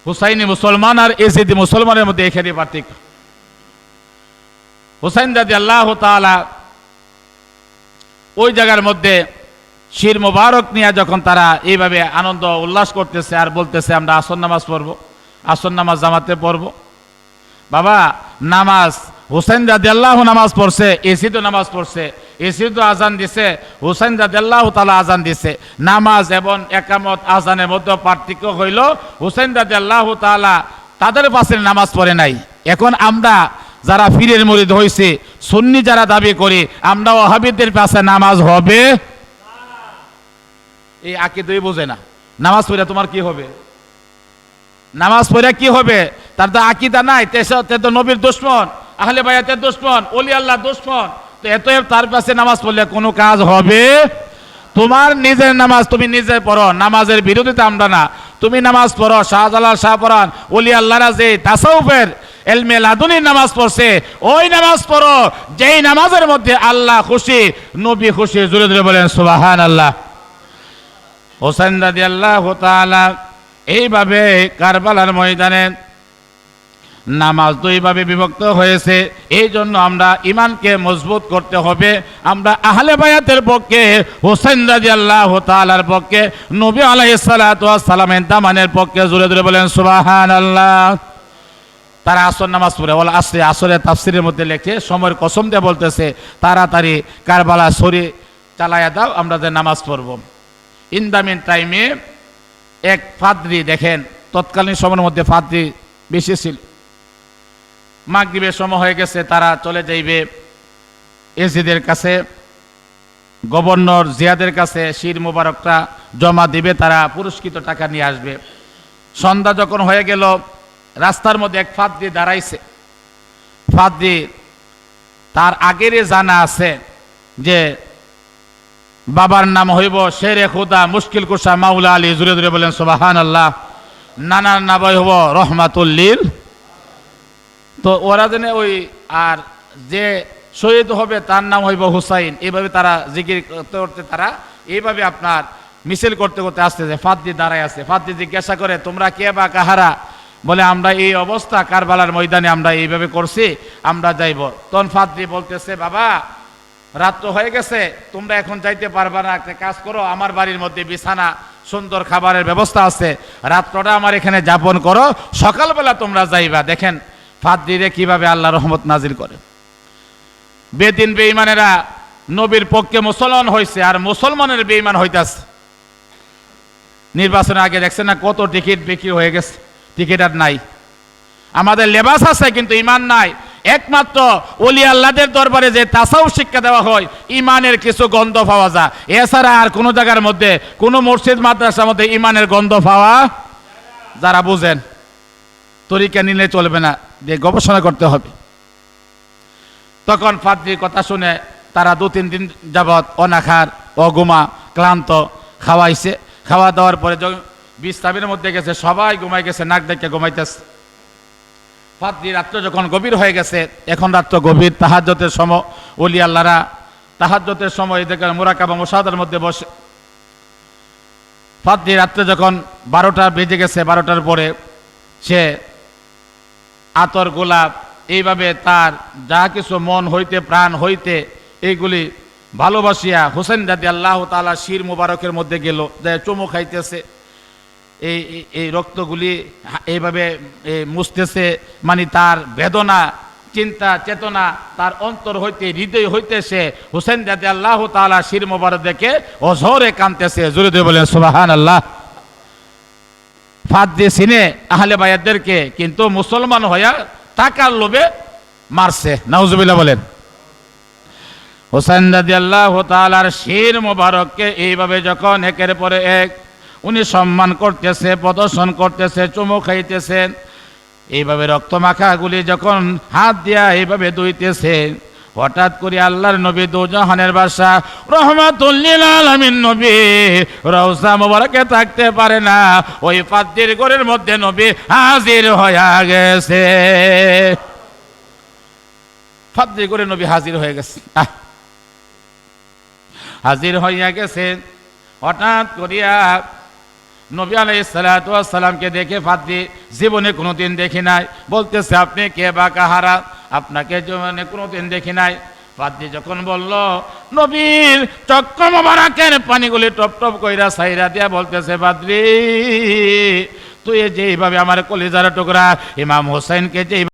হুসাইনি মুসলমান আর এজিদি মুসলমানের মধ্যে এখানে পার্থক্য। হুসাইন রাদিয়াল্লাহু তাআলা ওই জায়গার মধ্যে শির মোবারক নিয়ে যখন তারা এইভাবে আনন্দ উল্লাস করতেছে আর বলতেছে আমরা আসর নামাজ পড়বো, আসর নামাজ জামাতে পড়বো। বাবা নামাজ হুসাইন রাদিয়াল্লাহু নামাজ পড়ছে, এসিদও নামাজ পড়ছে, এসিদও আজান দিছে, হুসাইন রাদিয়াল্লাহু তাআলা আজান দিছে। নামাজ এবং একামত আজানের মধ্যে পার্থক্য হইল হুসাইন রাদিয়াল্লাহু তাআলা তাদের পাশে নামাজ পড়ে নাই। এখন আমরা যারা পীরের মুরিদ হইছে, সুন্নি যারা দাবি করি, আমরা ওহাবীদের পাশে নামাজ হবে, এই আকীদাই বোঝে না। নামাজ পড়ে তোমার কি হবে? নামাজ পড়ে কি হবে? তার তো আকীদা নাই, তে তো নবীর দুশমন, আহলে বায়াতের দুশমন, ওলি আল্লাহ দুশমন। তো এতএব তার পাশে নামাজ পড়লে কোনো কাজ হবে? তোমার নিজের নামাজ তুমি নিজে পড়ো, নামাজের বিরোধিতা আমরা না। তুমি নামাজ পড়ো, শাহজালাল শাহপরান ওলি আল্লাহরা যে তাসাউফের এলমে লাদুনির নামাজ পড়ছে, ওই নামাজ পড়ো যেই নামাজের মধ্যে আল্লাহ খুশি, নবী খুশি। জোরে জোরে বলেন সুবহানাল্লাহ। হুসাইন রাদিয়াল্লাহু তাআলা এইভাবে কারবালার ময়দানে নামাজ দুইভাবে বিভক্ত হয়েছে। এই জন্য আমরা ইমানকে মজবুত করতে হবে। আমরা আহলে বায়াতের পক্ষে, হুসাইন রাদিয়াল্লাহু তাআলার পক্ষে, নবী আলাইহিস সালাতু ওয়াস সালামের দামানের পক্ষে। জোরে জোরে বলেন সুবহানাল্লাহ। তারা আসর নামাজ পড়ে, ওলা আসরে, আসরের তাফসিরের মধ্যে লেখে সময়ের কসম দিয়ে বলতেছে তাড়াতাড়ি কারবালা সরি চালায়া দাও, আমরা যে নামাজ পড়ব। ইন দ্য মিন টাইমে এক ফাদরি, দেখেন তৎকালীন সময়ের মধ্যে ফাদরি বেশি ছিল। মাগরিবের সময় হয়ে গেছে, তারা চলে যাইবে এজিদের কাছে, গভর্নর জিয়াদের কাছে শির মুবারকটা জমা দিবে, তারা পুরস্কৃত টাকা নিয়ে আসবে। সন্ধ্যা যখন হয়ে গেল, রাস্তার মধ্যে এক ফাদরি দাঁড়াইছে। ফাদরি তার আগের জানা আছে যে বাবার নাম হইব শেরে খুদা মুশকিল কুশা মাওলা আলী। জুড়ে জুড়ে বলেন সুবহানাল্লাহ। নানার নাম হইব রহমাতুল্লিল। তো ওরা জেনে ওই আর যে শহীদ হবে তার নাম হইব হুসাইন। এইভাবে তারা জিকির করতে করতে তারা এইভাবে আপনার মিছিল করতে করতে আসতেছে। ফাদরি দাঁড়ায় আছে। ফাদরি জিজ্ঞাসা করে তোমরা কে বা কাহারা? বলে আমরা এই অবস্থা কারবালার ময়দানে আমরা এইভাবে করছি, আমরা যাইব। তখন ফাদরি বলতেছে বাবা রাত হয়ে গেছে, তোমরা এখন যাইতে পারবা না, একটা কাজ করো, আমার বাড়ির মধ্যে বিছানা সুন্দর খাবারের ব্যবস্থা আছে, রাত্রটা আমার এখানে যাপন করো, সকালবেলা তোমরা যাইবা। দেখেন ফাদরিরে কিভাবে আল্লাহ রহমত নাজিল করে। বেদিন বেঈমানেরা নবীর পক্ষে মুসলমান হয়েছে আর মুসলমানের বেঈমান হইতাছে। নির্বাচনের আগে দেখছেন না কত টিকিট বিক্রি হয়ে গেছে, টিকিট আর নাই। আমাদের লেবাস আছে কিন্তু ইমান নাই। একমাত্র ওলি আল্লাহদের দরবারে যে তাসাউফ শিক্ষা দেওয়া হয়, ইমানের কিছু গন্ধ পাওয়া যায়। এছাড়া আর কোনো জায়গার মধ্যে, কোনো মসজিদ মাদ্রাসার মধ্যে ইমানের গন্ধ পাওয়া, যারা বুঝেন তরিকা নিলে চলবে না, যে গবেষণা করতে হবে। তখন ফাদরির কথা শুনে তারা 2-3 দিন যাবৎ অনাখার, অঘুমা, ক্লান্ত, খাওয়াইছে। খাওয়া দাওয়ার পরে যখন বিশ্রামের মধ্যে গেছে, সবাই ঘুমাই গেছে, নাক ডেকে ঘুমাইতেছে। ফাদরি রাত্র যখন গভীর হয়ে গেছে, এখন রাত্র গভীর, তাহাজ্জুদের সময়, ওলি আল্লাহরা তাহাজ্জুদের সময় দেখেন মুরাকাবা মুশাহাদার মধ্যে বসে। ফাদরি রাত্রে যখন 12টা বেজে গেছে, 12টার পরে সে আতর, গোলাপ, এইভাবে তার যা কিছু মন হইতে প্রাণ হইতে এইগুলি ভালোবাসিয়া হুসাইন রাদিয়াল্লাহু তাআলা শির মুবারকের মধ্যে গেল, যে চুমু খাইতেছে, এই রক্তগুলি এইভাবে মুছতেছে। মানে তার বেদনা, চিন্তা, চেতনা তার অন্তর হইতে, হৃদয় হইতে সে হুসাইন রাদিয়াল্লাহু তাআলা শির মুবারক দেখে অঝরে কাঁদতেছে। জোরে জোরে বলেন সুবহানাল্লাহ। ফাদরি সিনে আহলে বায়াতদেরকে, কিন্তু মুসলমান হইয়া টাকার লোভে মারছে। নাউজুবিল্লাহ বলেন। হুসাইন রাদিয়াল্লাহু তাআলার শির মুবারককে এইভাবে যখন একের পরে এক উনি সম্মান করতেছে, প্রদর্শন করতেছে, চুমু খাইতেছেন, এইভাবে রক্ত মাখাগুলি যখন হাত দিয়া এইভাবে ধুইতেছে, হঠাৎ করে আল্লাহর নবী দুজাহানের বাদশা রহমাতুল লিল আলামিন নবী রওজা মুবারকে থাকতে পারে না, ওই ফাদরির ঘরের মধ্যে নবী হাজির হয়ে গেছে। ফাদরির ঘরে নবী হাজির হয়ে গেছে। হাজির হইয়া গেছে। হঠাৎ করিয়া নবী আলাইহিস সালাতু ওয়াস সালামকে দেখে ফাদ্রি জীবনে কোনোদিন দেখি নাই, বলতেছে আপনি কে বা কাহারা, আপনাকে জীবনে কোনোদিন দেখি নাই। ফাদ্রি যখন বলল, নবীর চক্ষু মোবারকের পানিগুলি টপ টপ কইরা সাইরা দিয়া বলতেছে, ফাদ্রি তুই যেইভাবে আমার কলিজার টুকরা ইমাম হোসেনকে যেই